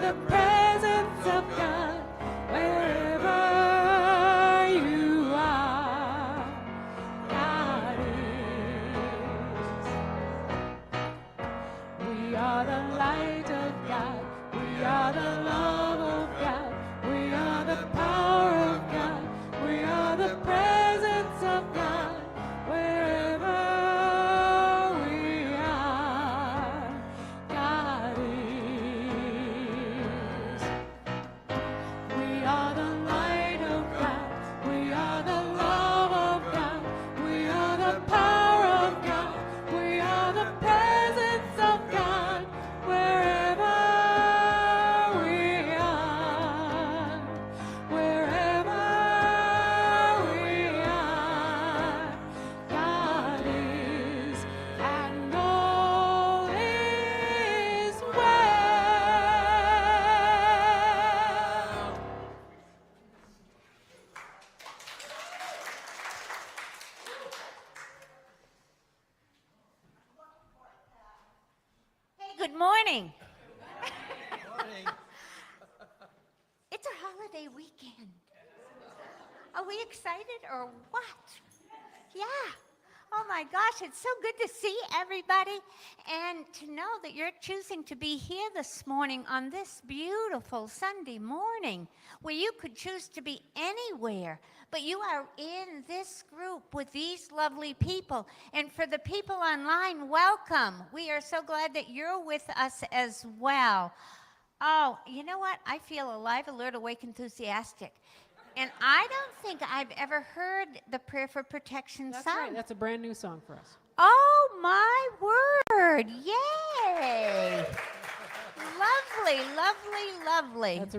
the presence of God wherever you are. God is. We are the light of God. We are the love of God. We are the power of God. We are the presence of God wherever we are. God is. We are the light of God. We are the love of God. We are the power of God. We are the presence of God wherever we are. Wherever we are, God is, and all is well. Hey, good morning. It's a holiday weekend. Are we excited or what? Yeah. Oh my gosh, it's so good to see everybody and to know that you're choosing to be here this morning on this beautiful Sunday morning where you could choose to be anywhere, but you are in this group with these lovely people. And for the people online, welcome. We are so glad that you're with us as well. Oh, you know what? I feel alive, alert, awake, enthusiastic. And I don't think I've ever heard the Prayer for Protection That's sung. right. That's a brand new song for us. Oh, my word. Yay. Lovely, lovely, lovely. That's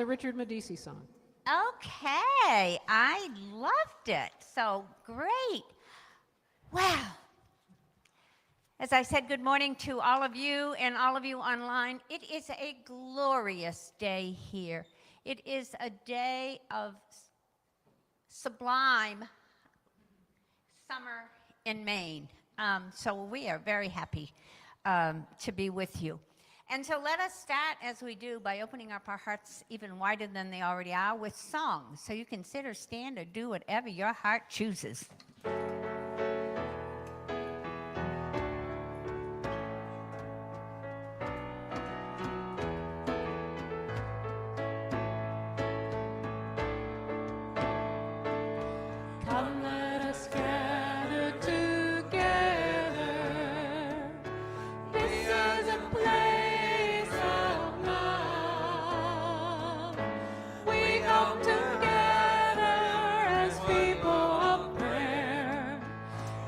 a Richard Medici song. Okay. I loved it. So great. Wow. As I said, good morning to all of you and all of you online. It is a glorious day here. It is a day of sublime summer in Maine. So we are very happy to be with you. And so let us start, as we do, by opening up our hearts even wider than they already are with song. So you can sit or stand or do whatever your heart chooses. Come, let us gather together. This is a place of love. We come together as people of prayer.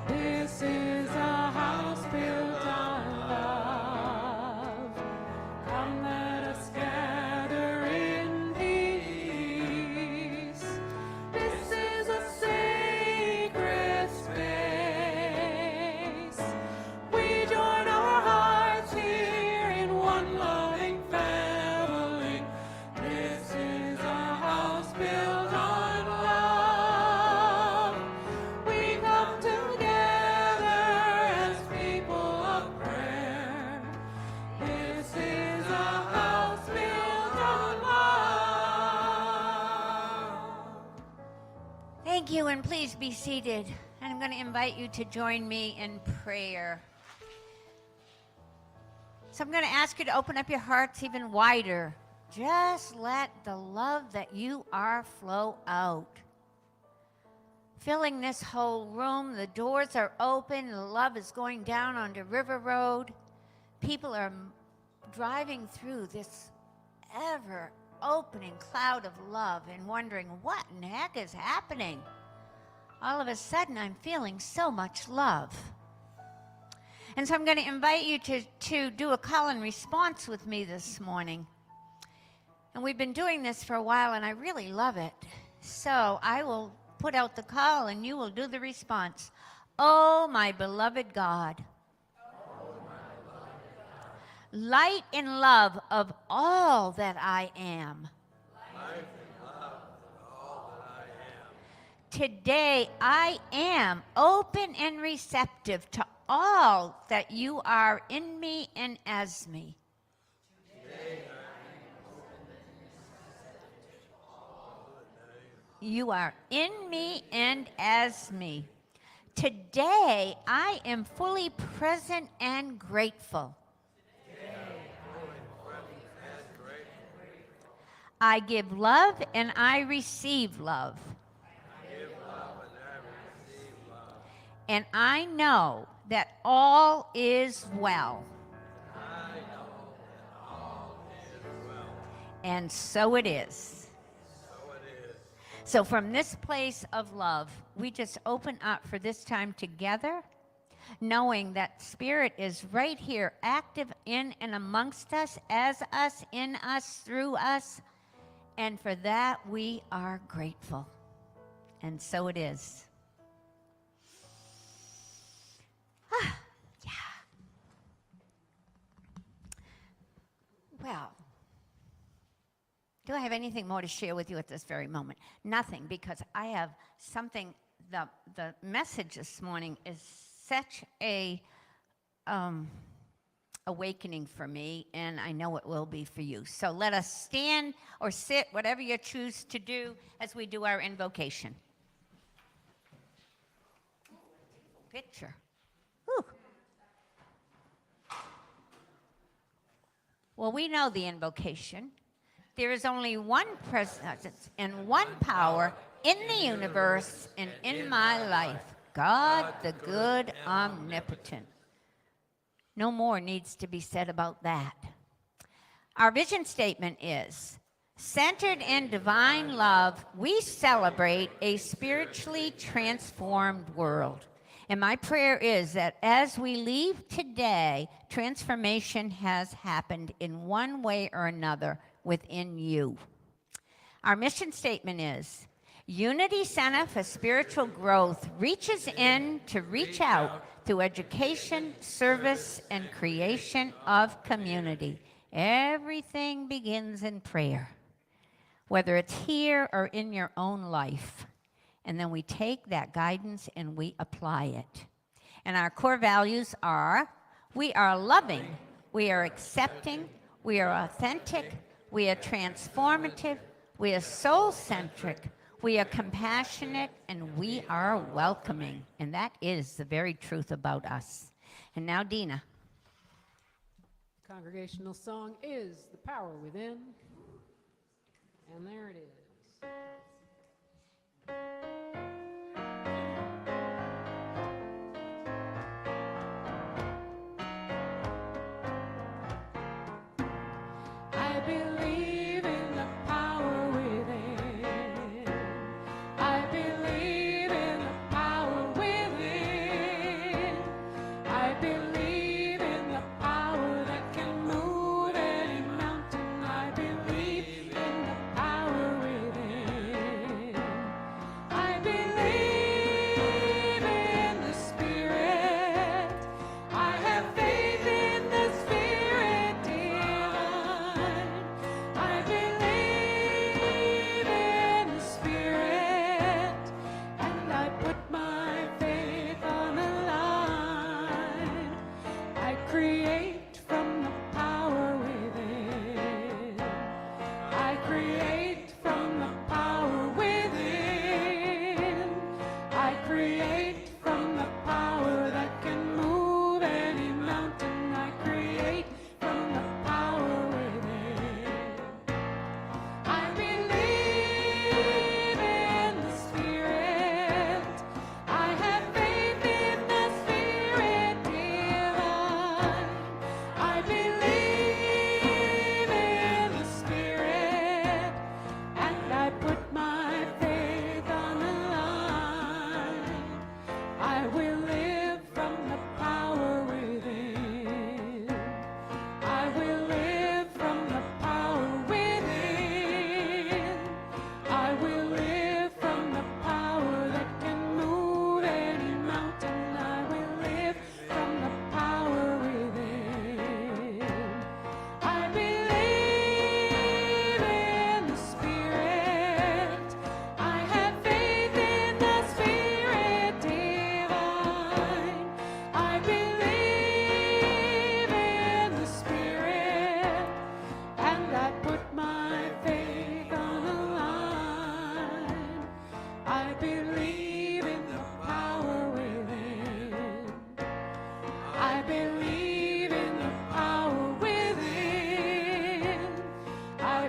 This is a house built on love. Come, let us gather in peace. This is a sacred space. We join our hearts here in one loving family. This is a house built on love. We come together as people of prayer. This is a house built on love. Thank you, and please be seated. And I'm going to invite you to join me in prayer. So I'm going to ask you to open up your hearts even wider. Just let the love that you are flow out. Filling this whole room, the doors are open, the love is going down onto River Road. People are driving through this ever opening cloud of love and wondering what in the heck is happening. All of a sudden, I'm feeling so much love. And so I'm going to invite you to do a call and response with me this morning. And we've been doing this for a while, and I really love it. So I will put out the call, and you will do the response. Oh, my beloved God. Light and love of all that I am. Today I am open and receptive to all that you are in me and as me. You are in me and as me. Today, I am fully present and grateful. I give love and I receive love. And I know that all is well. And so it is. So from this place of love, we just open up for this time together, knowing that Spirit is right here, active in and amongst us, as us, in us, through us. And for that, we are grateful. And so it is. Yeah. Well, do I have anything more to share with you at this very moment? Nothing, because I have something. The message this morning is such a awakening for me, and I know it will be for you. So let us stand or sit, whatever you choose to do, as we do our invocation. Picture. Whew. Well, we know the invocation. There is only one presence and one power in the universe and in my life, God the good, omnipotent. No more needs to be said about that. Our vision statement is, centered in divine love, we celebrate a spiritually transformed world. And my prayer is that as we leave today, transformation has happened in one way or another within you. Our mission statement is, Unity Center for Spiritual Growth reaches in to reach out through education, service, and creation of community. Everything begins in prayer, whether it's here or in your own life. And then we take that guidance and we apply it. And our core values are, we are loving, we are accepting, we are authentic, we are transformative, we are soul-centric, we are compassionate, and we are welcoming. And that is the very truth about us. And now, Dina. The congregational song is The Power Within. And there it is. I believe in the power within. I believe in the power within. I believe in the power that can move any mountain. I believe in the power within. I believe in the Spirit. I have faith in the Spirit divine. I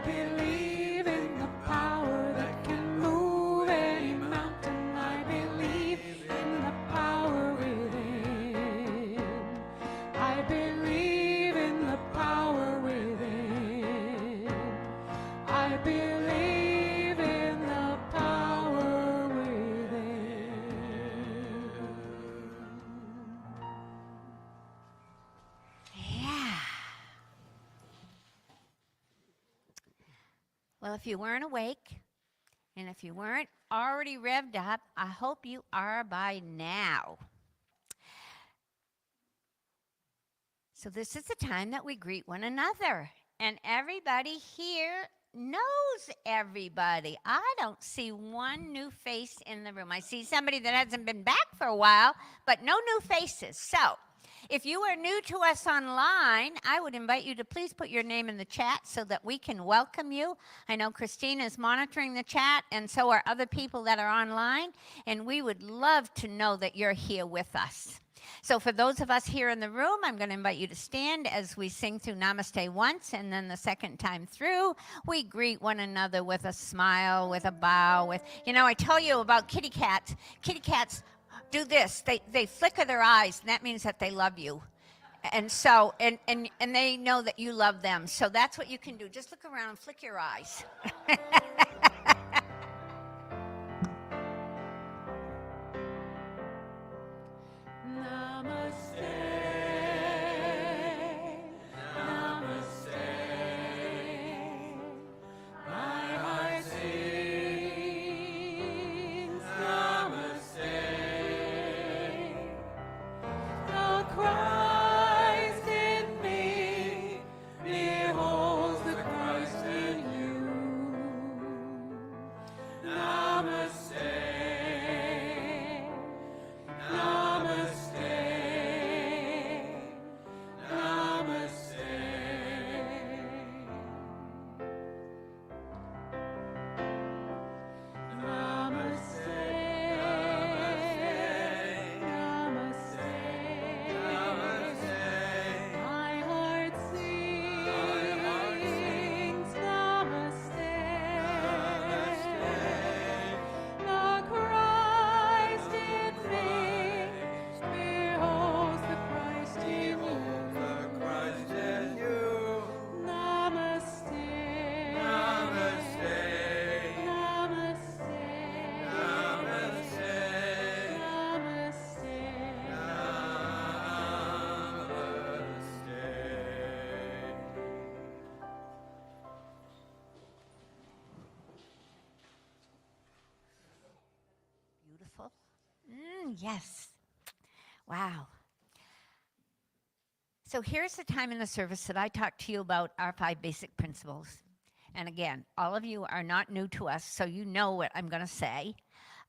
believe in the power that can move any mountain. I believe in the power within. I believe in the power within. I believe in the power within. Yeah. Well, if you weren't awake, and if you weren't already revved up, I hope you are by now. So this is the time that we greet one another. And everybody here knows everybody. I don't see one new face in the room. I see somebody that hasn't been back for a while, but no new faces. So if you are new to us online, I would invite you to please put your name in the chat so that we can welcome you. I know Christine is monitoring the chat, and so are other people that are online, and we would love to know that you're here with us. So for those of us here in the room, I'm going to invite you to stand as we sing through Namaste once, and then the second time through, we greet one another with a smile, with a bow, with, I tell you about kitty cats. Kitty cats do this. They flicker their eyes, and that means that they love you. And so, and they know that you love them. So that's what you can do. Just look around and flick your eyes. Namaste, namaste. My heart sings namaste. The Christ in me beholds the Christ in you. Namaste. Namaste, namaste. Namaste, namaste. My heart sings namaste. The Christ in me beholds the Christ in you. Namaste. Namaste. Namaste. Beautiful. Yes. Wow. So here's the time in the service that I talk to you about our 5 basic principles. And again, all of you are not new to us, so you know what I'm going to say.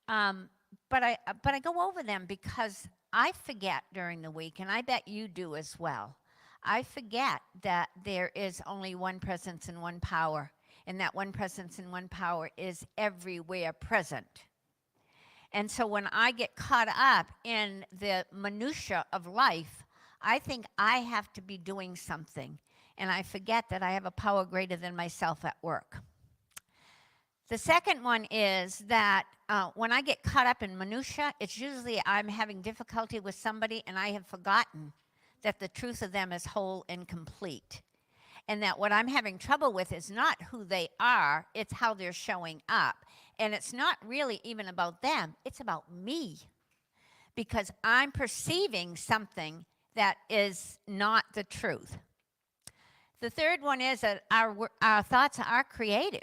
But I go over them because I forget during the week, and I bet you do as well. I forget that there is only one presence and one power, and that one presence and one power is everywhere present. And so when I get caught up in the minutia of life, I think I have to be doing something, and I forget that I have a power greater than myself at work. The second one is that when I get caught up in minutia, it's usually I'm having difficulty with somebody, and I have forgotten that the truth of them is whole and complete. And that what I'm having trouble with is not who they are, it's how they're showing up. And it's not really even about them, it's about me. Because I'm perceiving something that is not the truth. The third one is that our thoughts are creative.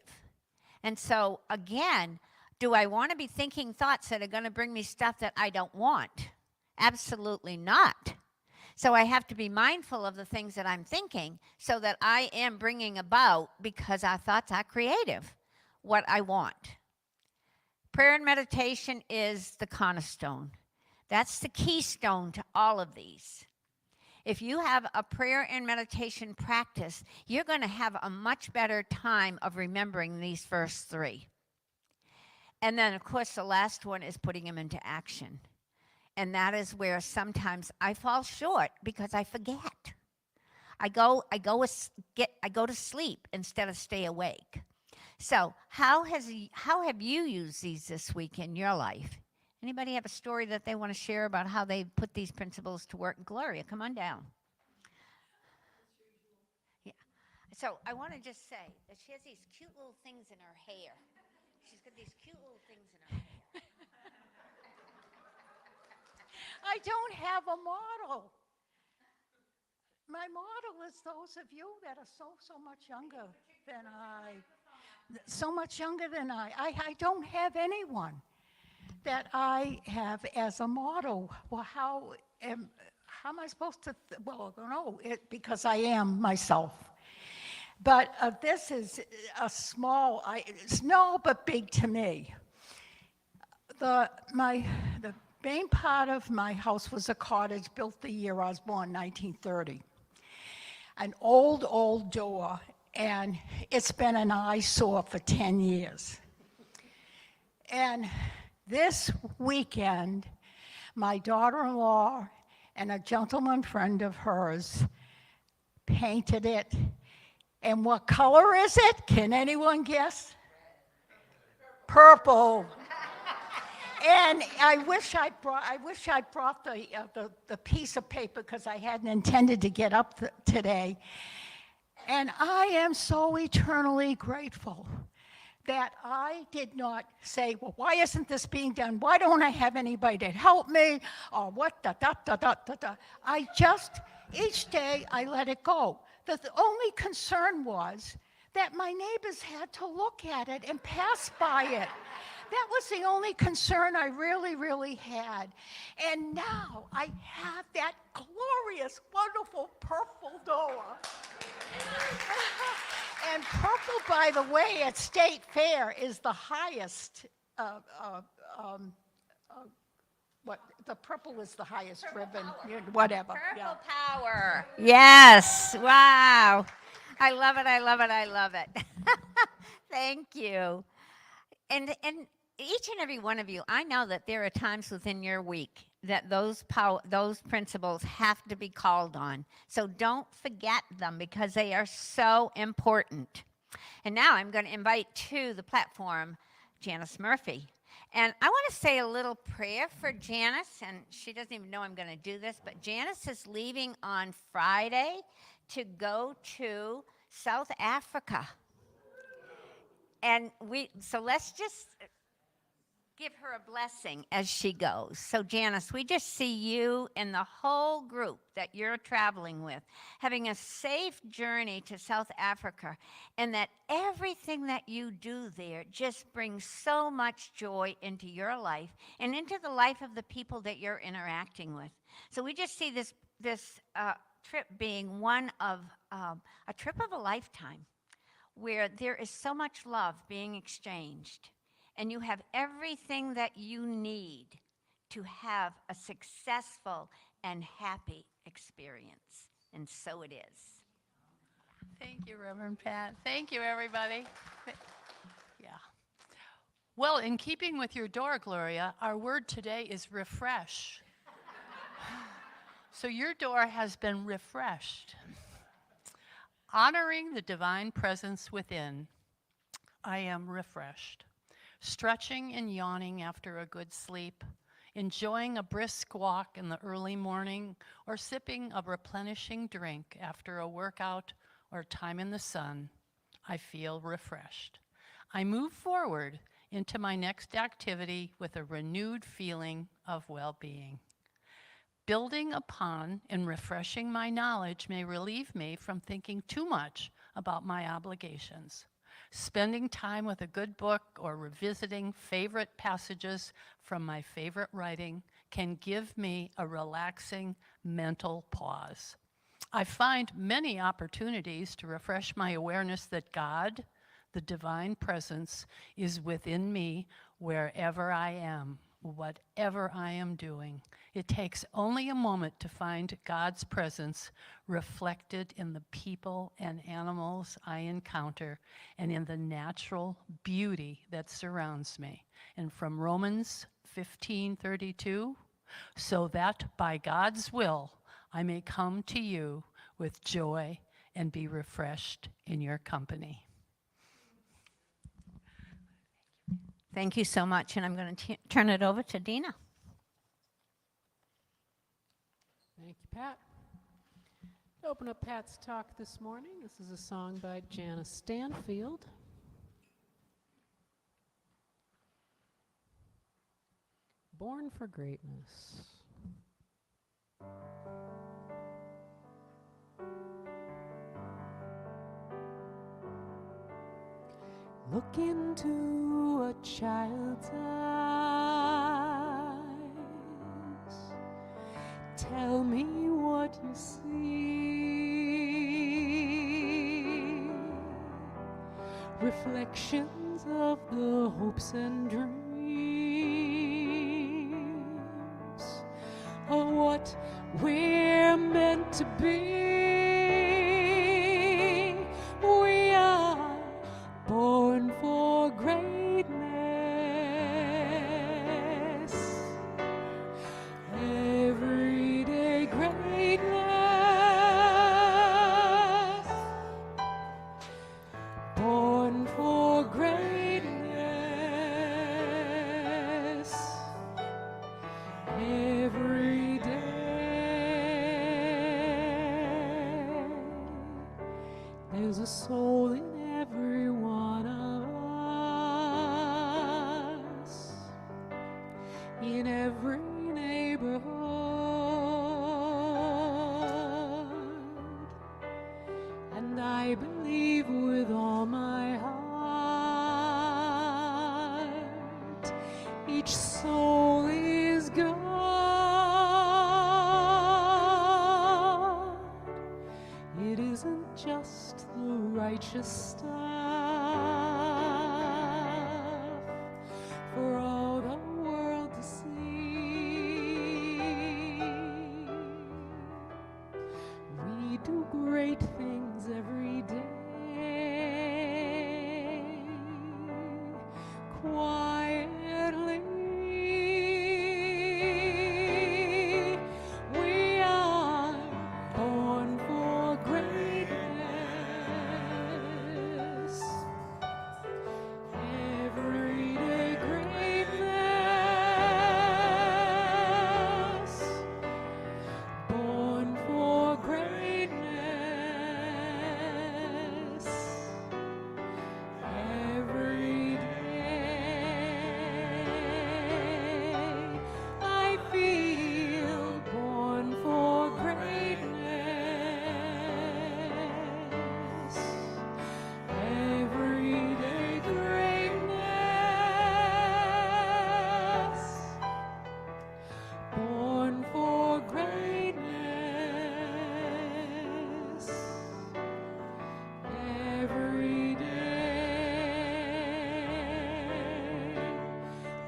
And so, again, do I want to be thinking thoughts that are going to bring me stuff that I don't want? Absolutely not. So I have to be mindful of the things that I'm thinking so that I am bringing about, because our thoughts are creative, what I want. Prayer and meditation is the cornerstone. That's the keystone to all of these. If you have a prayer and meditation practice, you're going to have a much better time of remembering these first 3. And then, of course, the last one is putting them into action. And that is where sometimes I fall short because I forget. I go to sleep instead of stay awake. So how have you used these this week in your life? Anybody have a story that they want to share about how they put these principles to work? Gloria, come on down. Yeah. So I want to just say that she has these cute little things in her hair. She's got these cute little things in her hair. I don't have a model. My model is those of you that are so much younger than I. So much younger than I. I don't have anyone that I have as a model. Well, how am I supposed to? Well, I don't know, because I am myself. But this is a small, small but big to me. The main part of my house was a cottage built the year I was born, 1930. An old door, and it's been an eyesore for 10 years. And this weekend, my daughter-in-law and a gentleman friend of hers painted it. And what color is it? Can anyone guess? Purple. And I wish I brought the piece of paper, because I hadn't intended to get up today. And I am so eternally grateful that I did not say, well, why isn't this being done? Why don't I have anybody to help me? Or what, I just, each day I let it go. The only concern was that my neighbors had to look at it and pass by it. That was the only concern I really had. And now I have that glorious, wonderful purple door. And purple, by the way, at State Fair is the highest, the purple is the highest ribbon, whatever. Purple power. Yes. Wow. I love it. Thank you. And each and every one of you, I know that there are times within your week that those principles have to be called on. So don't forget them, because they are so important. And now I'm going to invite to the platform Janice Murphy. And I want to say a little prayer for Janice, and she doesn't even know I'm going to do this, but Janice is leaving on Friday to go to South Africa. And so let's just give her a blessing as she goes. So Janice, we just see you and the whole group that you're traveling with having a safe journey to South Africa, and that everything that you do there just brings so much joy into your life and into the life of the people that you're interacting with. So we just see this trip being one of a trip of a lifetime, where there is so much love being exchanged, and you have everything that you need to have a successful and happy experience. And so it is. Thank you, Reverend Pat. Thank you, everybody. Yeah. Well, in keeping with your door, Gloria, our word today is refresh. So your door has been refreshed. Honoring the divine presence within, I am refreshed. Stretching and yawning after a good sleep, enjoying a brisk walk in the early morning, or sipping a replenishing drink after a workout or time in the sun, I feel refreshed. I move forward into my next activity with a renewed feeling of well-being. Building upon and refreshing my knowledge may relieve me from thinking too much about my obligations. Spending time with a good book or revisiting favorite passages from my favorite writing can give me a relaxing mental pause. I find many opportunities to refresh my awareness that God, the divine presence, is within me wherever I am, whatever I am doing. It takes only a moment to find God's presence reflected in the people and animals I encounter and in the natural beauty that surrounds me. And from Romans 15:32, so that by God's will I may come to you with joy and be refreshed in your company. Thank you so much, and I'm going to turn it over to Dina. Thank you, Pat. To open up Pat's talk this morning, this is a song by Janice Stanfield. Born for Greatness. Look into a child's eyes. Tell me what you see. Reflections of the hopes and dreams of what we're meant to be. We are born for greatness. Everyday greatness. Born for greatness. Every day. There's a soul in every one of us, in every neighborhood, and I believe with all my heart, each soul is God. It isn't just the righteous stuff for all the world to see. We do great things every day, quietly. We are born for greatness. Everyday greatness. Born for greatness. Every day I feel born for greatness. Everyday greatness. Born for greatness. Every day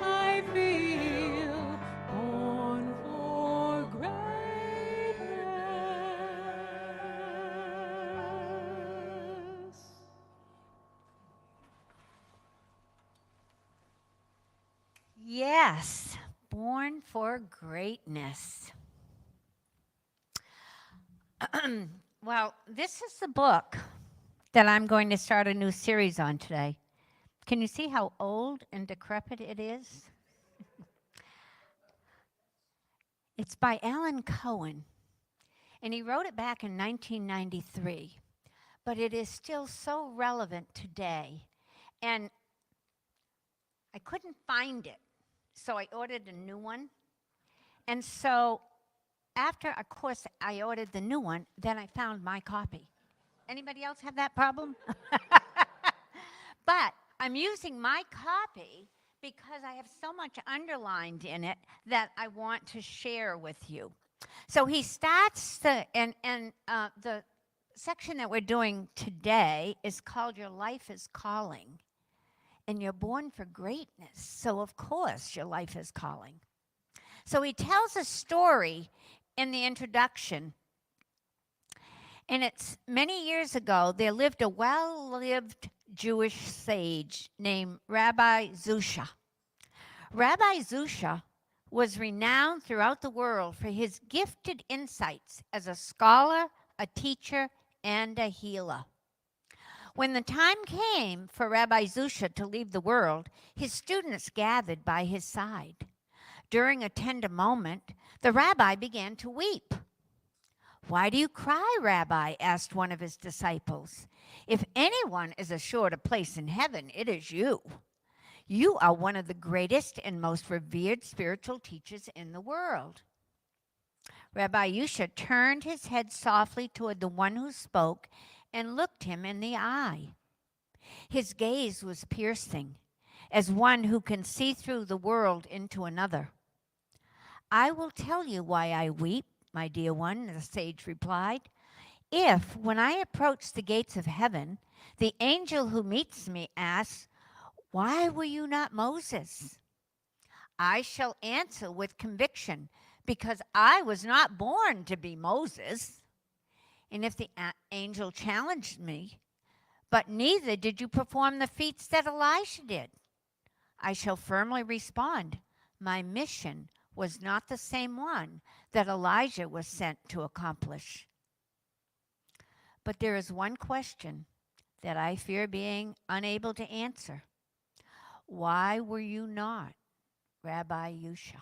I feel born for greatness. Yes, born for greatness. Well, this is the book that I'm going to start a new series on today. Can you see how old and decrepit it is? It's by Alan Cohen, and he wrote it back in 1993, but it is still so relevant today. And I couldn't find it, so I ordered a new one. And so after, of course, I ordered the new one, then I found my copy. Anybody else have that problem? But I'm using my copy because I have so much underlined in it that I want to share with you. So he starts the section that we're doing today is called Your Life is Calling. And you're born for greatness. So of course your life is calling. So he tells a story in the introduction. And it's many years ago, there lived a well-lived Jewish sage named Rabbi Zusha. Rabbi Zusha was renowned throughout the world for his gifted insights as a scholar, a teacher, and a healer. When the time came for Rabbi Zusha to leave the world, his students gathered by his side. During a tender moment, the rabbi began to weep. "Why do you cry, Rabbi?" asked one of his disciples. "If anyone is assured a place in heaven, it is you. You are one of the greatest and most revered spiritual teachers in the world." Rabbi Yusha turned his head softly toward the one who spoke and looked him in the eye. His gaze was piercing, as one who can see through the world into another. "I will tell you why I weep, my dear one," the sage replied. "If, when I approach the gates of heaven, the angel who meets me asks, 'Why were you not Moses?' I shall answer with conviction, 'Because I was not born to be Moses.' And if the angel challenged me, 'But neither did you perform the feats that Elijah did,' I shall firmly respond, 'My mission was not the same one that Elijah was sent to accomplish.' But there is one question that I fear being unable to answer. Why were you not Rabbi Yusha?"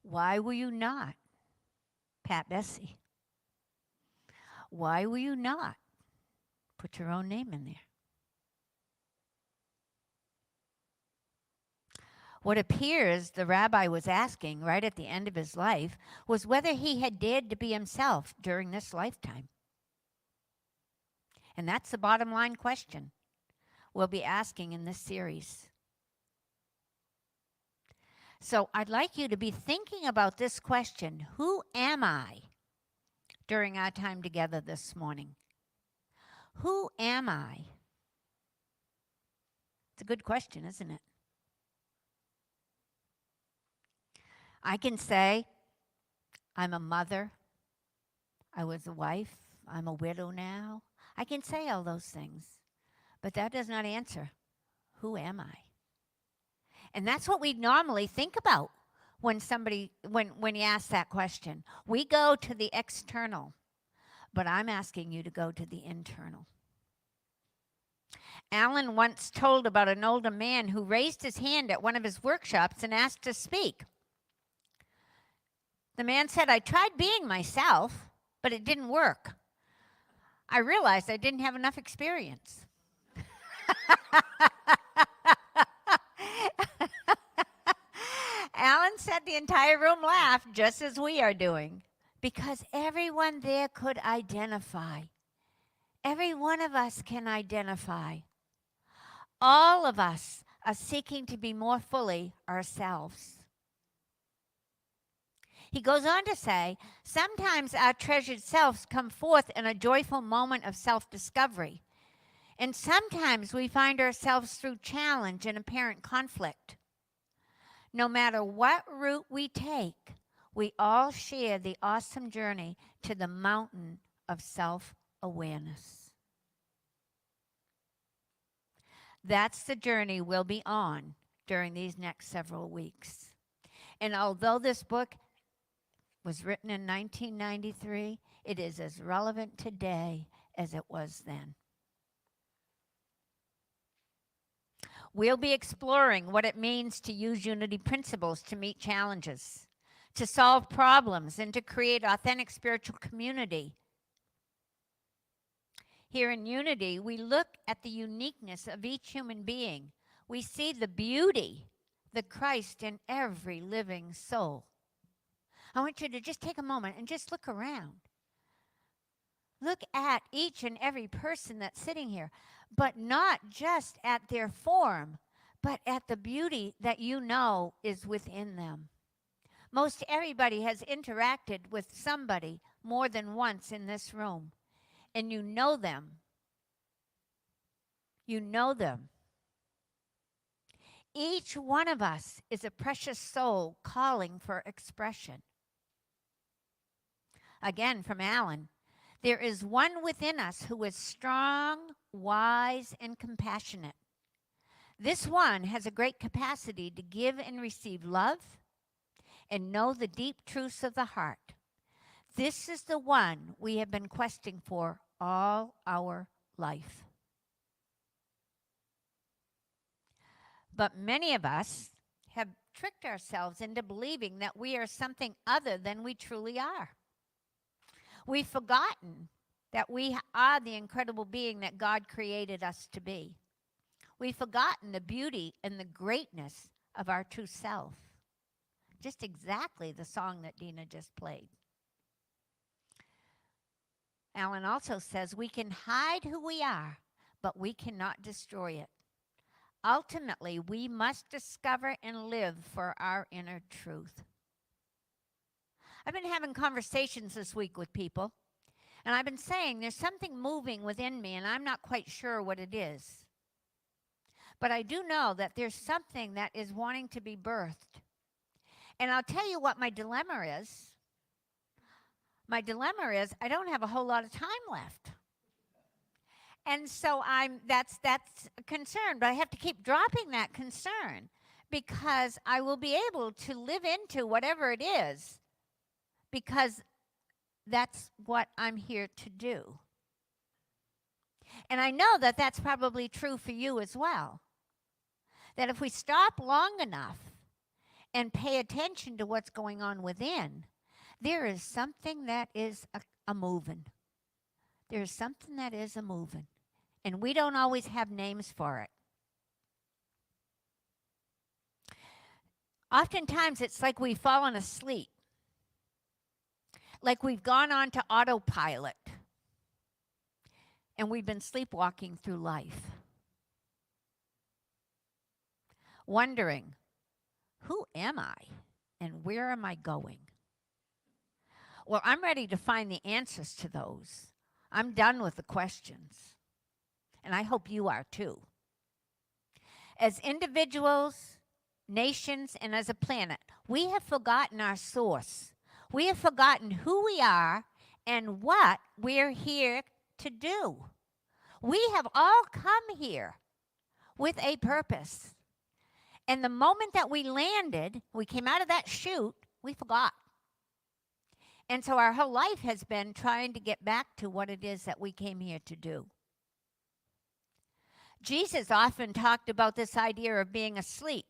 Why were you not Pat Bessie? Why were you not? Put your own name in there. What appears the rabbi was asking right at the end of his life was whether he had dared to be himself during this lifetime. And that's the bottom line question we'll be asking in this series. So I'd like you to be thinking about this question: who am I, during our time together this morning? Who am I? It's a good question, isn't it? I can say I'm a mother, I was a wife, I'm a widow now. I can say all those things, but that does not answer who am I? And that's what we normally think about when you ask that question. We go to the external, but I'm asking you to go to the internal. Alan once told about an older man who raised his hand at one of his workshops and asked to speak. The man said, "I tried being myself, but it didn't work. I realized I didn't have enough experience." Alan said the entire room laughed, just as we are doing, because everyone there could identify. Every one of us can identify. All of us are seeking to be more fully ourselves. He goes on to say, sometimes our treasured selves come forth in a joyful moment of self-discovery, and sometimes we find ourselves through challenge and apparent conflict. No matter what route we take, we all share the awesome journey to the mountain of self-awareness. That's the journey we'll be on during these next several weeks. And although this book was written in 1993, it is as relevant today as it was then. We'll be exploring what it means to use Unity principles to meet challenges, to solve problems, and to create authentic spiritual community. Here in Unity, we look at the uniqueness of each human being. We see the beauty, the Christ in every living soul. I want you to just take a moment and just look around. Look at each and every person that's sitting here, but not just at their form, but at the beauty that you know is within them. Most everybody has interacted with somebody more than once in this room, and you know them. You know them. Each one of us is a precious soul calling for expression. Again, from Alan, there is one within us who is strong, wise, and compassionate. This one has a great capacity to give and receive love and know the deep truths of the heart. This is the one we have been questing for all our life. But many of us have tricked ourselves into believing that we are something other than we truly are. We've forgotten that we are the incredible being that God created us to be. We've forgotten the beauty and the greatness of our true self. Just exactly the song that Dina just played. Alan also says we can hide who we are, but we cannot destroy it. Ultimately, we must discover and live for our inner truth. I've been having conversations this week with people, and I've been saying there's something moving within me, and I'm not quite sure what it is. But I do know that there's something that is wanting to be birthed. And I'll tell you what my dilemma is. My dilemma is I don't have a whole lot of time left. And so that's a concern, but I have to keep dropping that concern because I will be able to live into whatever it is because that's what I'm here to do. And I know that that's probably true for you as well. That if we stop long enough and pay attention to what's going on within, there is something that is a moving. There is something that is a moving. And we don't always have names for it. Oftentimes it's like we've fallen asleep. Like we've gone on to autopilot. And we've been sleepwalking through life. Wondering, who am I and where am I going? Well, I'm ready to find the answers to those. I'm done with the questions. And I hope you are too. As individuals, nations, and as a planet, we have forgotten our source. We have forgotten who we are and what we're here to do. We have all come here with a purpose. And the moment that we landed, we came out of that chute, we forgot. And so our whole life has been trying to get back to what it is that we came here to do. Jesus often talked about this idea of being asleep.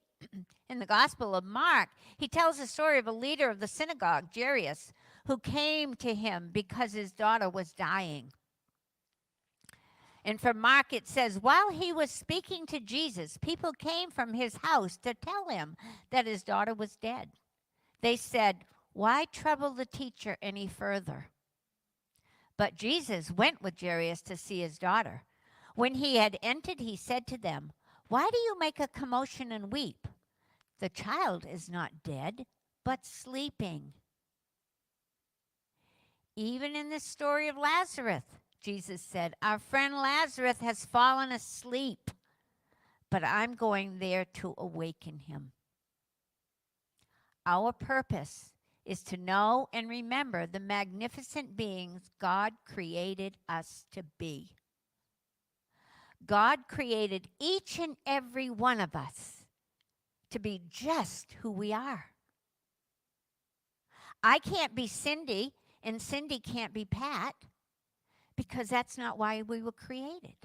In the Gospel of Mark, he tells the story of a leader of the synagogue, Jairus, who came to him because his daughter was dying. And from Mark it says, while he was speaking to Jesus, people came from his house to tell him that his daughter was dead. They said, why trouble the teacher any further? But Jesus went with Jairus to see his daughter. When he had entered, he said to them, why do you make a commotion and weep? The child is not dead, but sleeping. Even in the story of Lazarus, Jesus said, our friend Lazarus has fallen asleep, but I'm going there to awaken him. Our purpose is to know and remember the magnificent beings God created us to be. God created each and every one of us to be just who we are. I can't be Cindy, and Cindy can't be Pat, because that's not why we were created.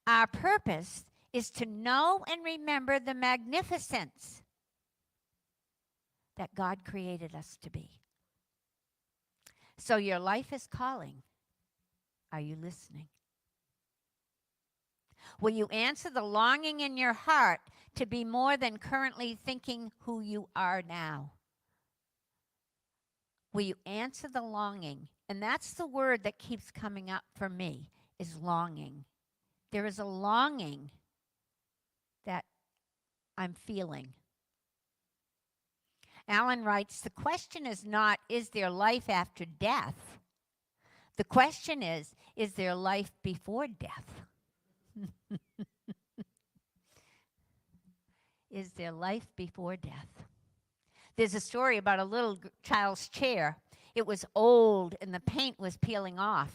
Our purpose is to know and remember the magnificence that God created us to be. So your life is calling. Are you listening? Will you answer the longing in your heart to be more than currently thinking who you are now? Will you answer the longing? And that's the word that keeps coming up for me, is longing. There is a longing that I'm feeling. Alan writes, the question is not, is there life after death? The question is there life before death? Is there life before death? There's a story about a little child's chair. It was old and the paint was peeling off.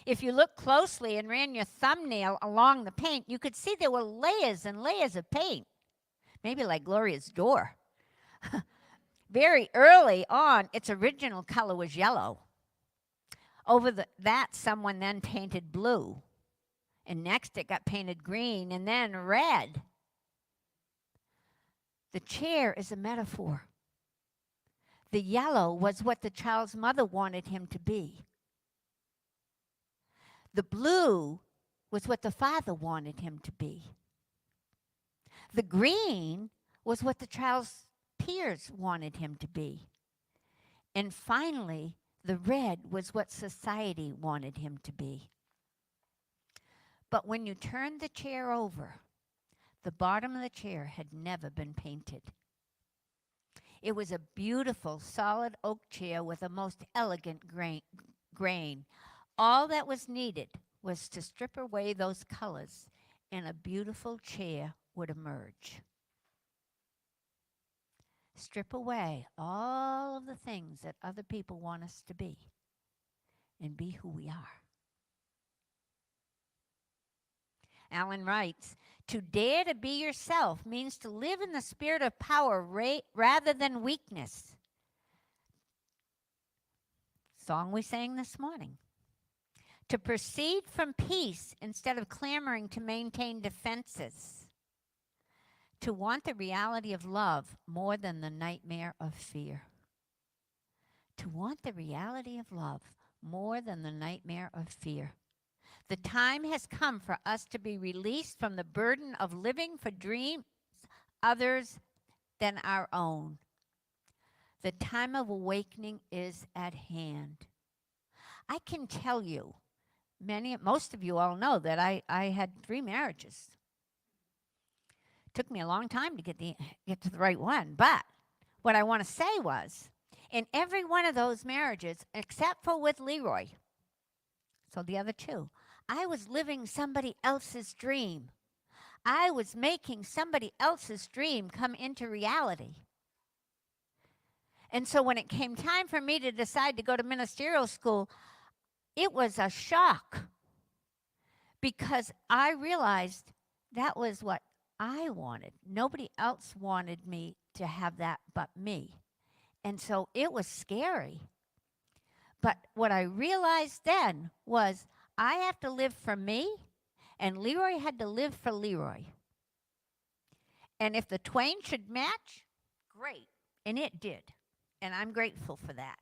If you look closely and ran your thumbnail along the paint, you could see there were layers and layers of paint, maybe like Gloria's door. Very early on, its original color was yellow. Over that, someone then painted blue. And next it got painted green and then red. The chair is a metaphor. The yellow was what the child's mother wanted him to be. The blue was what the father wanted him to be. The green was what the child's peers wanted him to be. And finally, the red was what society wanted him to be. But when you turned the chair over, the bottom of the chair had never been painted. It was a beautiful, solid oak chair with a most elegant grain. All that was needed was to strip away those colors, and a beautiful chair would emerge. Strip away all of the things that other people want us to be, and be who we are. Alan writes, to dare to be yourself means to live in the spirit of power rather than weakness. Song we sang this morning. To proceed from peace instead of clamoring to maintain defenses. To want the reality of love more than the nightmare of fear. To want the reality of love more than the nightmare of fear. The time has come for us to be released from the burden of living for dreams others than our own. The time of awakening is at hand. I can tell you, most of you all know that I had 3 marriages. Took me a long time to get to the right one, but what I want to say was, in every one of those marriages, except for with Leroy, so the other 2, I was living somebody else's dream. I was making somebody else's dream come into reality. And so when it came time for me to decide to go to ministerial school, it was a shock because I realized that was what I wanted. Nobody else wanted me to have that but me. And so it was scary. But what I realized then was I have to live for me, and Leroy had to live for Leroy. And if the twain should match, great. And it did. And I'm grateful for that.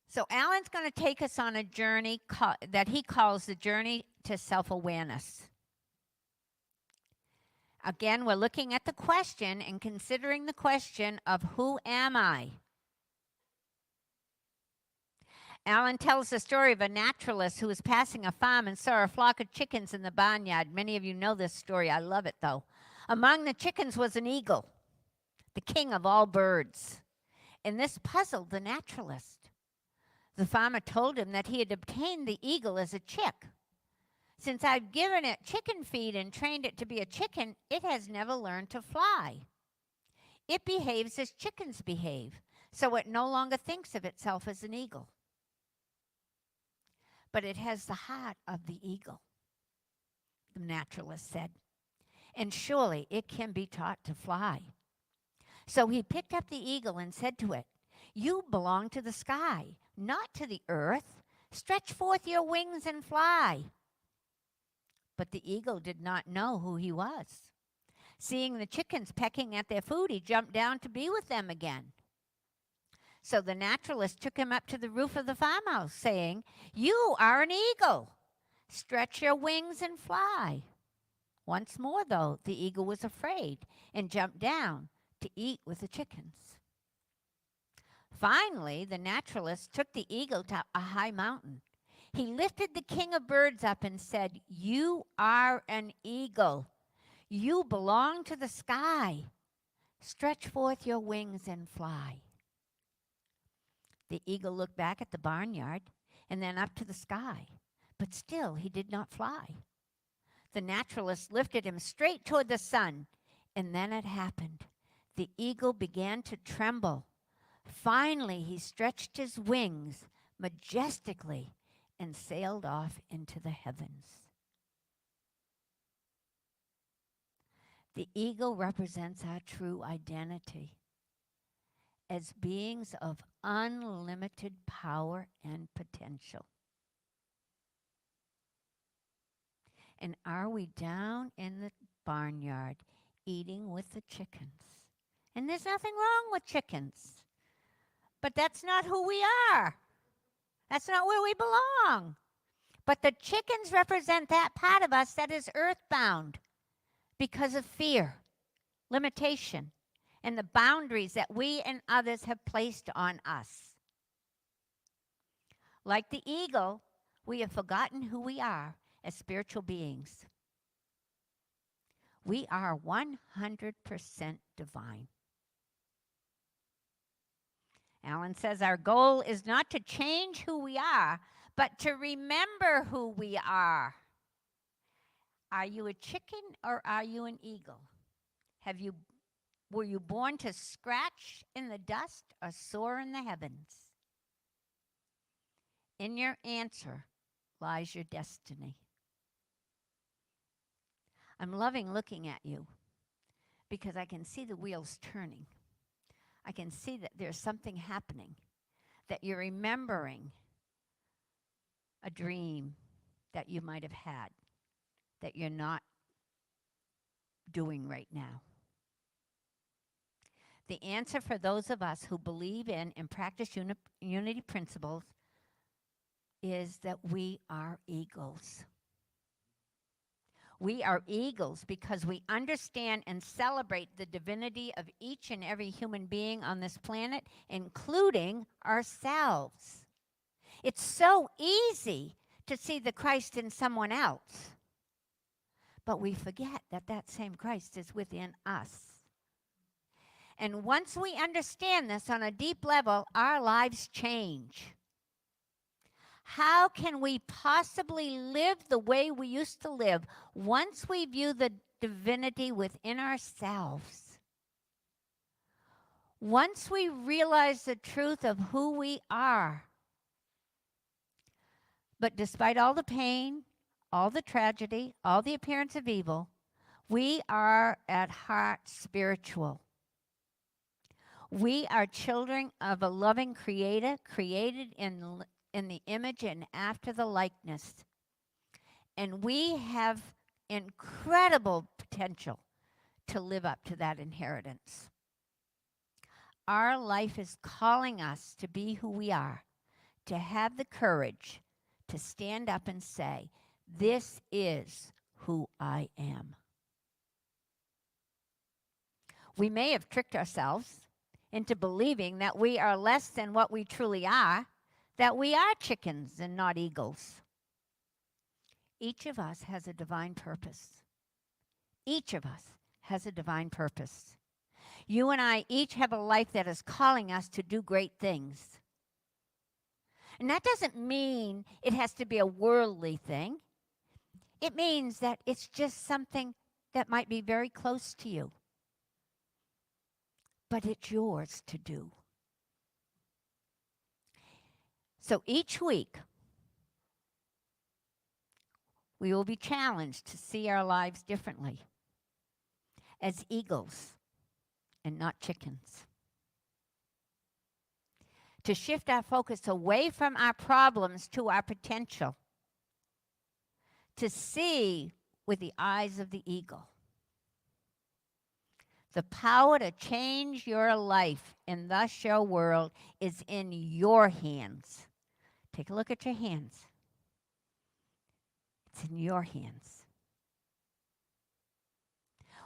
So Alan's going to take us on a journey that he calls the journey to self-awareness. Again, we're looking at the question and considering the question of who am I? Alan tells the story of a naturalist who was passing a farm and saw a flock of chickens in the barnyard. Many of you know this story. I love it, though. Among the chickens was an eagle, the king of all birds. And this puzzled the naturalist. The farmer told him that he had obtained the eagle as a chick. Since I've given it chicken feed and trained it to be a chicken, it has never learned to fly. It behaves as chickens behave, so it no longer thinks of itself as an eagle. But it has the heart of the eagle, the naturalist said, and surely it can be taught to fly. So he picked up the eagle and said to it, you belong to the sky, not to the earth. Stretch forth your wings and fly. But the eagle did not know who he was. Seeing the chickens pecking at their food, he jumped down to be with them again. So the naturalist took him up to the roof of the farmhouse, saying, you are an eagle. Stretch your wings and fly. Once more, though, the eagle was afraid and jumped down to eat with the chickens. Finally, the naturalist took the eagle to a high mountain. He lifted the king of birds up and said, you are an eagle. You belong to the sky. Stretch forth your wings and fly. The eagle looked back at the barnyard and then up to the sky, but still he did not fly. The naturalist lifted him straight toward the sun, and then it happened. The eagle began to tremble. Finally, he stretched his wings, majestically and sailed off into the heavens. The eagle represents our true identity as beings of unlimited power and potential. And are we down in the barnyard eating with the chickens? And there's nothing wrong with chickens, but that's not who we are. That's not where we belong. But the chickens represent that part of us that is earthbound because of fear, limitation, and the boundaries that we and others have placed on us. Like the eagle, we have forgotten who we are as spiritual beings. We are 100% divine. Alan says our goal is not to change who we are, but to remember who we are. Are you a chicken or are you an eagle? Were you born to scratch in the dust or soar in the heavens? In your answer lies your destiny. I'm loving looking at you because I can see the wheels turning. I can see that there's something happening, that you're remembering a dream that you might have had that you're not doing right now. The answer for those of us who believe in and practice unity principles is that we are eagles. We are eagles because we understand and celebrate the divinity of each and every human being on this planet, including ourselves. It's so easy to see the Christ in someone else, but we forget that that same Christ is within us. And once we understand this on a deep level, our lives change. How can we possibly live the way we used to live once we view the divinity within ourselves? Once we realize the truth of who we are. But despite all the pain, all the tragedy, all the appearance of evil, we are at heart spiritual. We are children of a loving Creator, created in the image and after the likeness. And we have incredible potential to live up to that inheritance. Our life is calling us to be who we are, to have the courage to stand up and say, "This is who I am." We may have tricked ourselves into believing that we are less than what we truly are, that we are chickens and not eagles. Each of us has a divine purpose. Each of us has a divine purpose. You and I each have a life that is calling us to do great things. And that doesn't mean it has to be a worldly thing. It means that it's just something that might be very close to you. But it's yours to do. So each week, we will be challenged to see our lives differently as eagles and not chickens. To shift our focus away from our problems to our potential. To see with the eyes of the eagle. The power to change your life and thus your world is in your hands. Take a look at your hands. It's in your hands.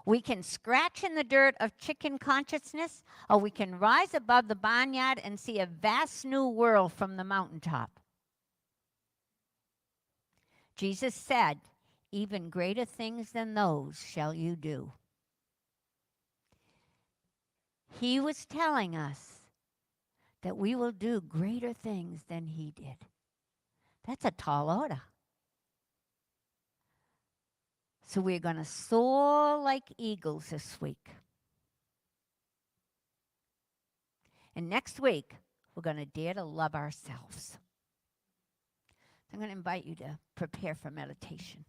We can scratch in the dirt of chicken consciousness, or we can rise above the barnyard and see a vast new world from the mountaintop. Jesus said, "Even greater things than those shall you do." He was telling us that we will do greater things than he did. That's a tall order. So we're going to soar like eagles this week. And next week, we're going to dare to love ourselves. I'm going to invite you to prepare for meditation.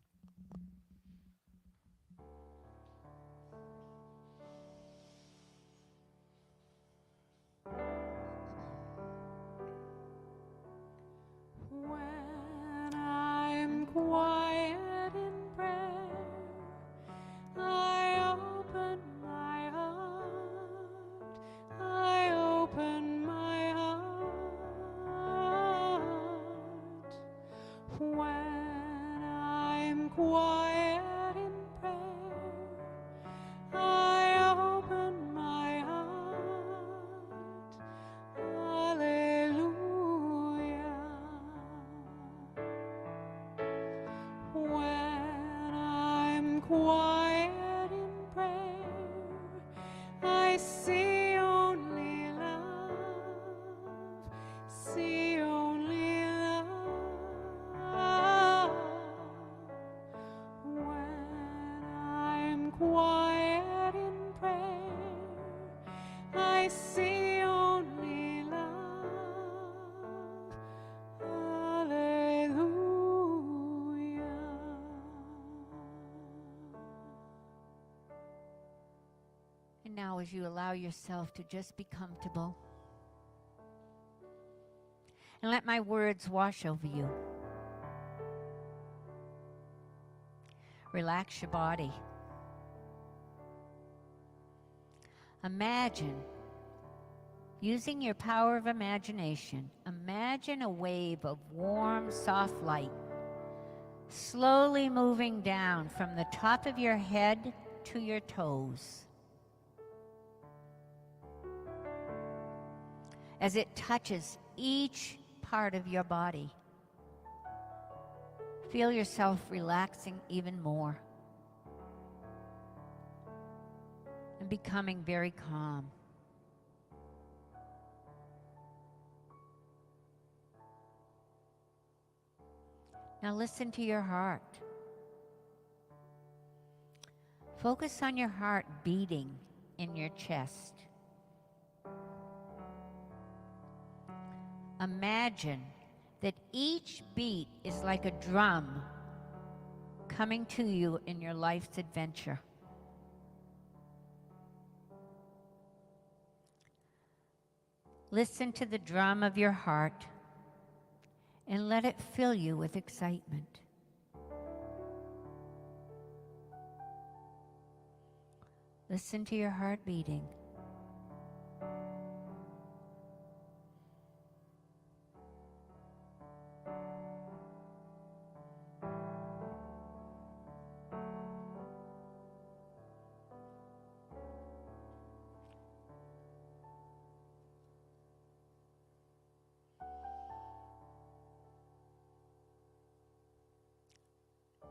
When I'm quiet in prayer, I open my heart. I open my heart. When I'm quiet in prayer, I open my heart. Hallelujah. When I'm quiet in prayer, I see only love, see only love. When I'm quiet in prayer, I see only love. Hallelujah. And now, as you allow yourself to just be comfortable, and let my words wash over you. Relax your body. Imagine, using your power of imagination, imagine a wave of warm, soft light slowly moving down from the top of your head to your toes. As it touches each part of your body, feel yourself relaxing even more and becoming very calm. Now listen to your heart. Focus on your heart beating in your chest. Imagine that each beat is like a drum coming to you in your life's adventure. Listen to the drum of your heart and let it fill you with excitement. Listen to your heart beating.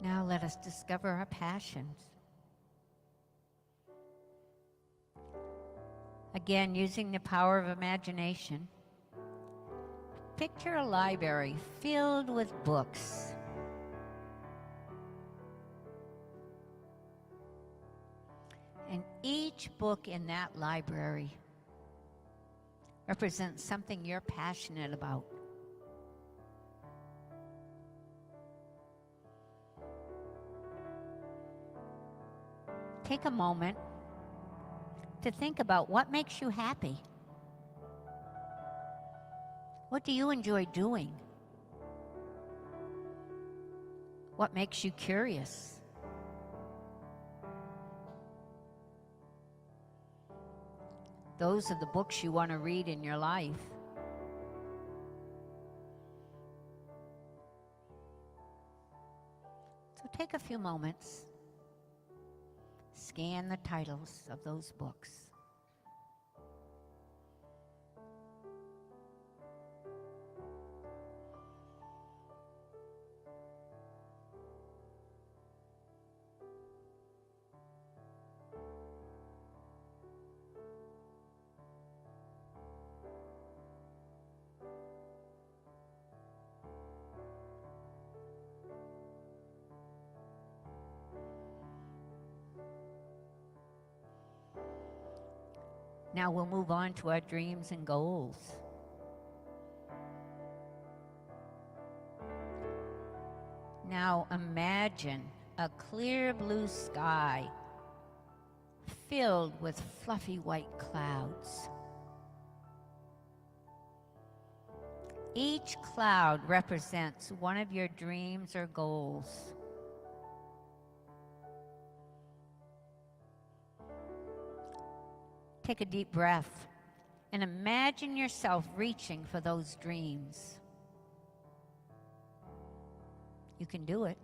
Now let us discover our passions. Again, using the power of imagination, picture a library filled with books. And each book in that library represents something you're passionate about. Take a moment to think about what makes you happy. What do you enjoy doing? What makes you curious? Those are the books you want to read in your life. So take a few moments. Scan the titles of those books. Now we'll move on to our dreams and goals. Now imagine a clear blue sky filled with fluffy white clouds. Each cloud represents one of your dreams or goals. Take a deep breath and imagine yourself reaching for those dreams. You can do it.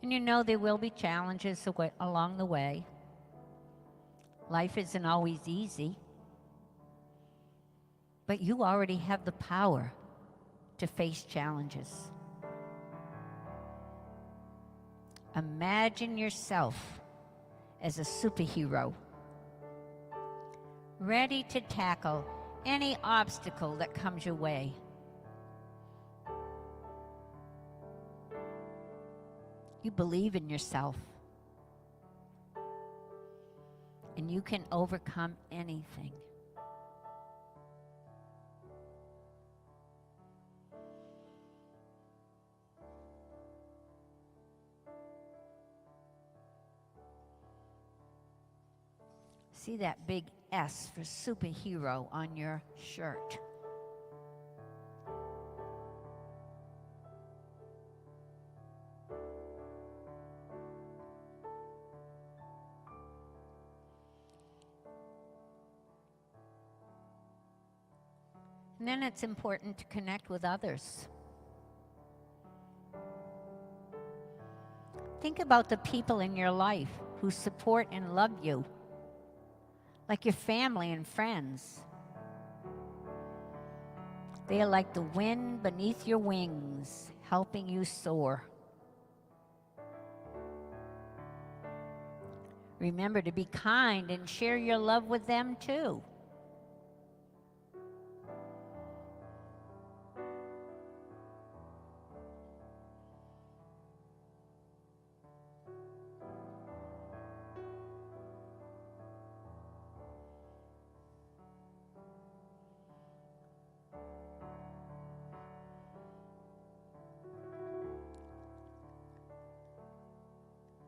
And you know there will be challenges along the way. Life isn't always easy. But you already have the power to face challenges. Imagine yourself as a superhero, ready to tackle any obstacle that comes your way. You believe in yourself, and you can overcome anything. See that big S for superhero on your shirt. And then it's important to connect with others. Think about the people in your life who support and love you, like your family and friends. They are like the wind beneath your wings, helping you soar. Remember to be kind and share your love with them too.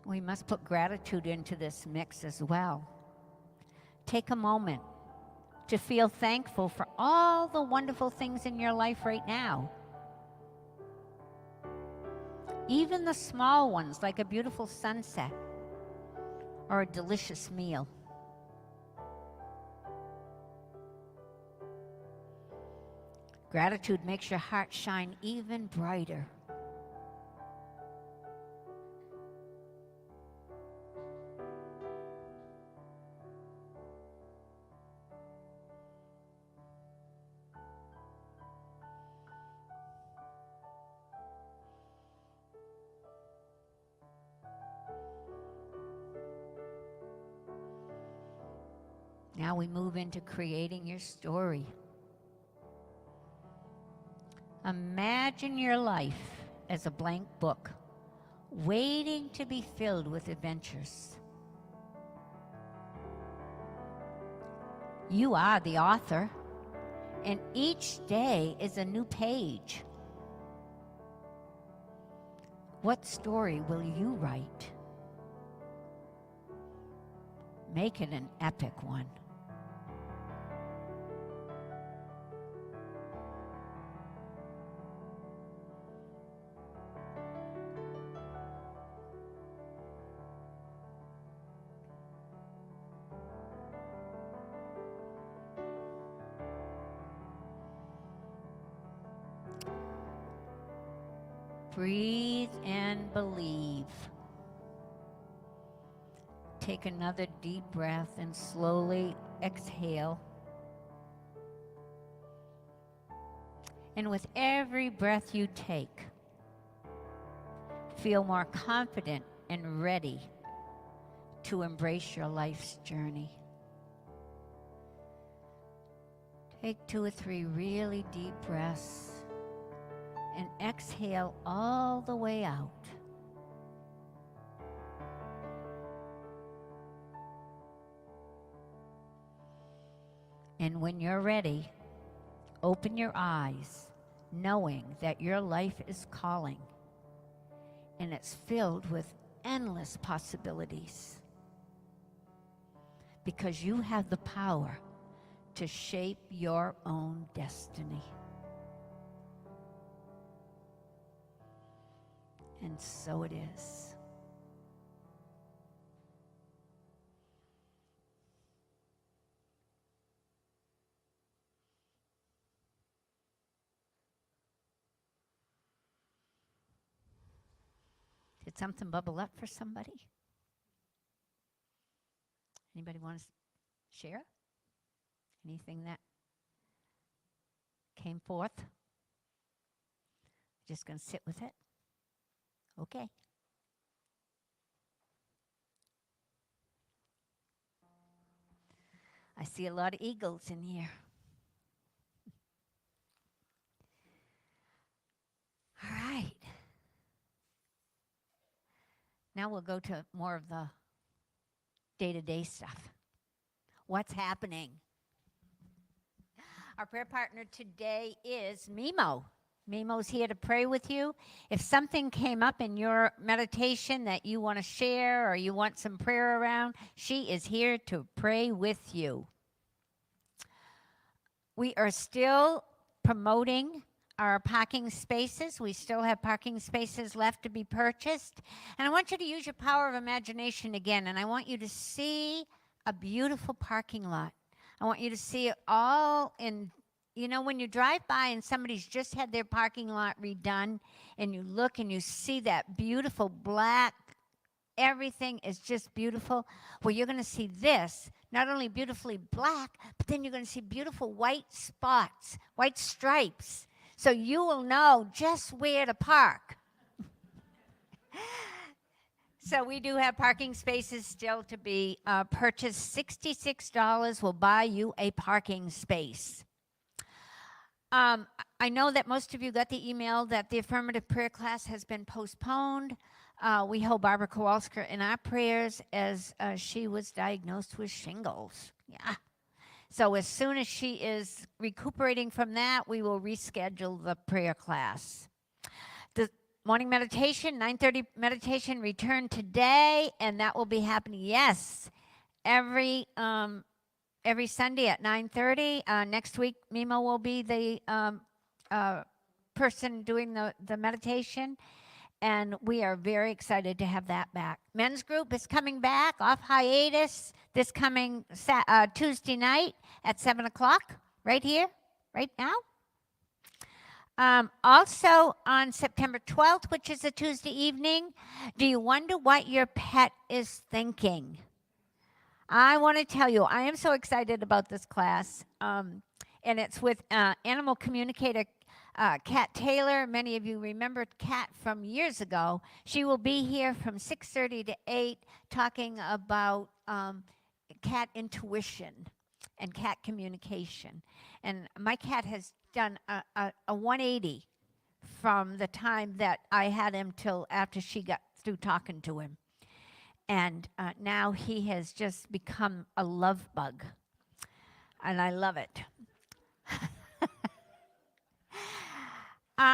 We must put gratitude into this mix as well. Take a moment to feel thankful for all the wonderful things in your life right now. Even the small ones, like a beautiful sunset or a delicious meal. Gratitude makes your heart shine even brighter. Now we move into creating your story. Imagine your life as a blank book, waiting to be filled with adventures. You are the author, and each day is a new page. What story will you write? Make it an epic one. Breathe and believe. Take another deep breath and slowly exhale. And with every breath you take, feel more confident and ready to embrace your life's journey. Take 2 or 3 really deep breaths and exhale all the way out. And when you're ready, open your eyes, knowing that your life is calling and it's filled with endless possibilities. Because you have the power to shape your own destiny. And so it is. Did something bubble up for somebody? Anybody want to share? Anything that came forth? Just going to sit with it? Okay. I see a lot of eagles in here. All right. Now we'll go to more of the day-to-day stuff. What's happening? Our prayer partner today is Mimo. Mimo's here to pray with you. If something came up in your meditation that you want to share or you want some prayer around, she is here to pray with you. We are still promoting our parking spaces. We still have parking spaces left to be purchased. And I want you to use your power of imagination again, and I want you to see a beautiful parking lot. I want you to see it all in, you know, when you drive by and somebody's just had their parking lot redone, and you look and you see that beautiful black, everything is just beautiful. Well, you're going to see this, not only beautifully black, but then you're going to see beautiful white spots, white stripes. So you will know just where to park. So we do have parking spaces still to be purchased. $66 will buy you a parking space. I know that most of you got the email that the affirmative prayer class has been postponed. We hold Barbara Kowalska in our prayers as she was diagnosed with shingles. Yeah. So as soon as she is recuperating from that, we will reschedule the prayer class. The morning meditation, 9:30 meditation, return today, and that will be happening, yes, every Sunday at 9:30. Next week, Mimo will be the person doing the meditation, and we are very excited to have that back. Men's group is coming back off hiatus this coming Tuesday night at 7 o'clock, right here, right now. Also on September 12th, which is a Tuesday evening, do you wonder what your pet is thinking? I want to tell you, I am so excited about this class, and it's with animal communicator Kat Taylor. Many of you remember Kat from years ago. She will be here from 6:30 to 8 talking about cat intuition and cat communication. And my cat has done a 180 from the time that I had him till after she got through talking to him. And now he has just become a love bug. And I love it.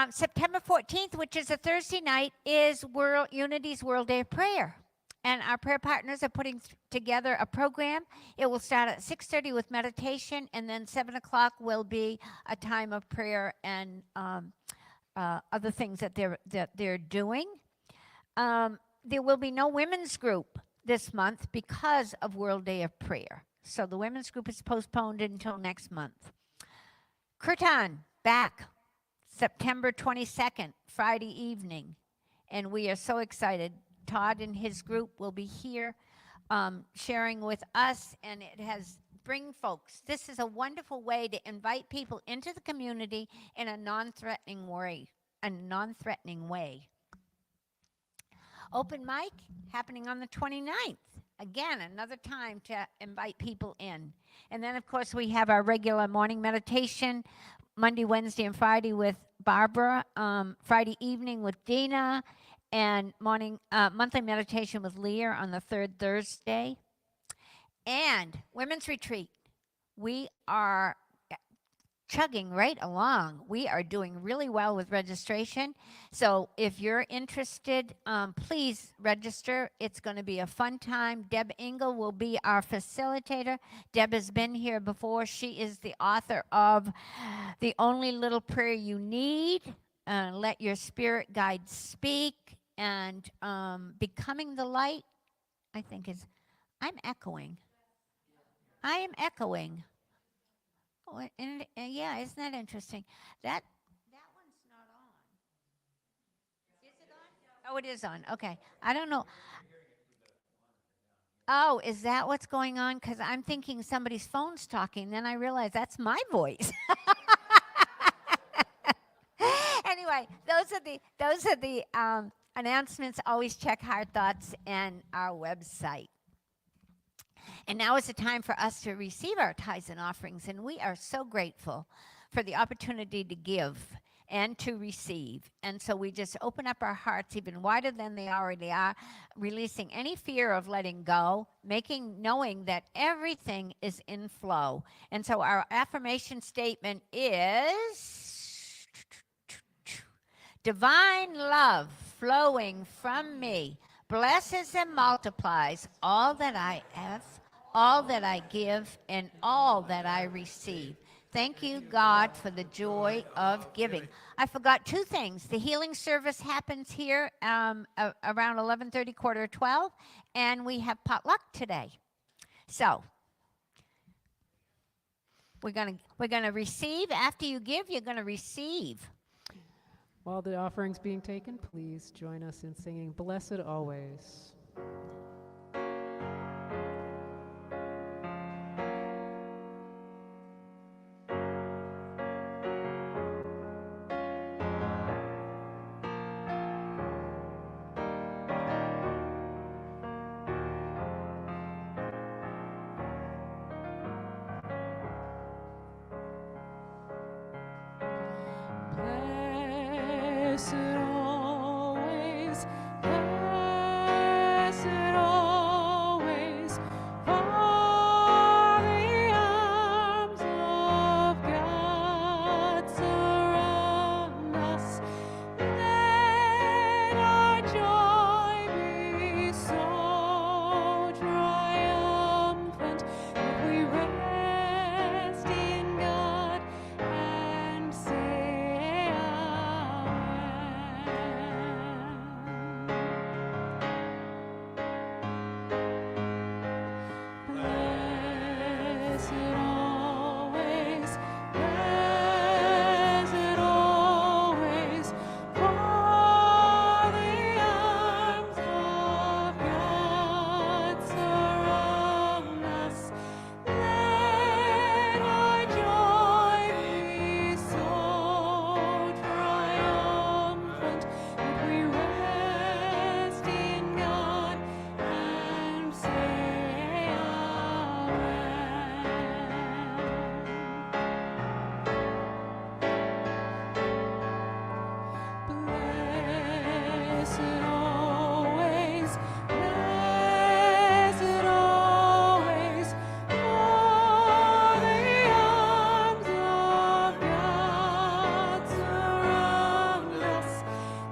September 14th, which is a Thursday night, is Unity's World Day of Prayer. And our prayer partners are putting together a program. It will start at 6:30 with meditation, and then 7 o'clock will be a time of prayer and other things that they're doing. There will be no women's group this month because of World Day of Prayer. So the women's group is postponed until next month. Kirtan, back September 22nd, Friday evening. And we are so excited. Todd and his group will be here sharing with us, and it has bring folks. This is a wonderful way to invite people into the community in a non-threatening way. Open mic happening on the 29th. Again, another time to invite people in. And then, of course, we have our regular morning meditation, Monday, Wednesday, and Friday with Barbara, Friday evening with Dina, and monthly meditation with Leah on the third Thursday. And Women's Retreat. We are chugging right along. We are doing really well with registration. So if you're interested, please register. It's going to be a fun time. Deb Engel will be our facilitator. Deb has been here before. She is the author of The Only Little Prayer You Need, Let Your Spirit Guide Speak, and Becoming the Light, I think is, I'm echoing. I am echoing. Oh, and yeah, isn't that interesting? That one's not on. Is it on? Oh, it is on. Okay. I don't know. Oh, is that what's going on? Because I'm thinking somebody's phone's talking. Then I realize that's my voice. Anyway, those are the announcements. Always check Hard Thoughts and our website. And now is the time for us to receive our tithes and offerings, and we are so grateful for the opportunity to give and to receive. And so we just open up our hearts even wider than they already are, releasing any fear of letting go, knowing that everything is in flow. And so our affirmation statement is divine love flowing from me blesses and multiplies all that I have, all that I give, and all that I receive. Thank you, God, for the joy of giving. I forgot two things. The healing service happens here around 11:30, 11:45, and we have potluck today. So we're gonna receive. After you give, you're gonna receive. While the offering's being taken, please join us in singing Blessed Always. Blessed always, blessed always, for the arms of God surround us. Let our joy be so triumphant that we rest in God and say blessed always, for the arms of God surround us. Let our joy be so triumphant that we rest in God and say amen. Blessed always, for the arms of God surround us.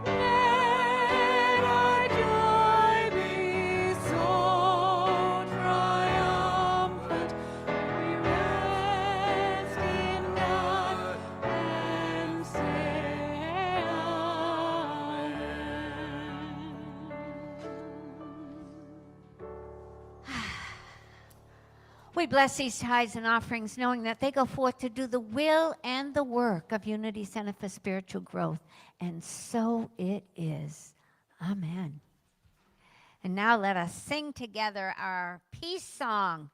Let our joy be so triumphant, we rest in God and say amen. We bless these tithes and offerings, knowing that they go forth to do the will and the work of Unity Center for Spiritual Growth. And so it is. Amen. And now let us sing together our peace song.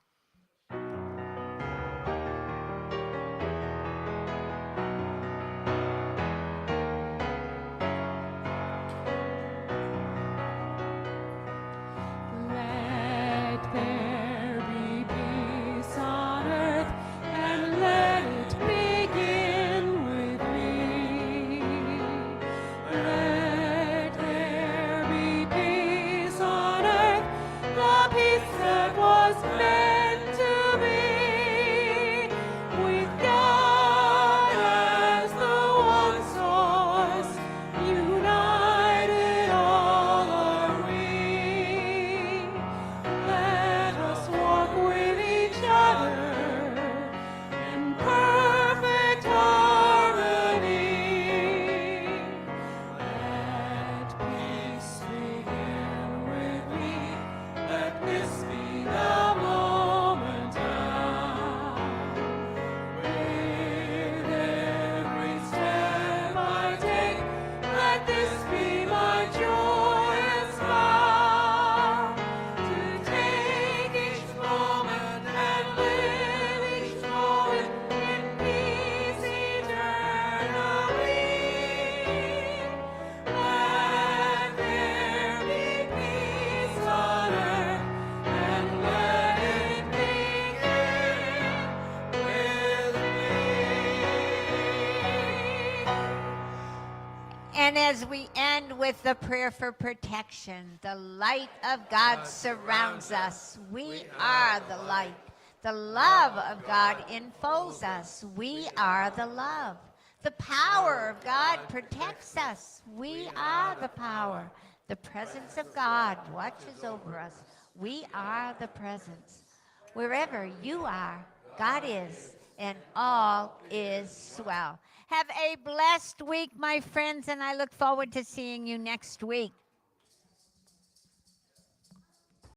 we end with the prayer for protection. The light of God surrounds us. We are the light. The love of God enfolds us. We are the love. The power of God protects us. We are the power. The presence of God watches over us. We are the presence. Wherever you are, God is, and all is swell. Have a blessed week, my friends, and I look forward to seeing you next week.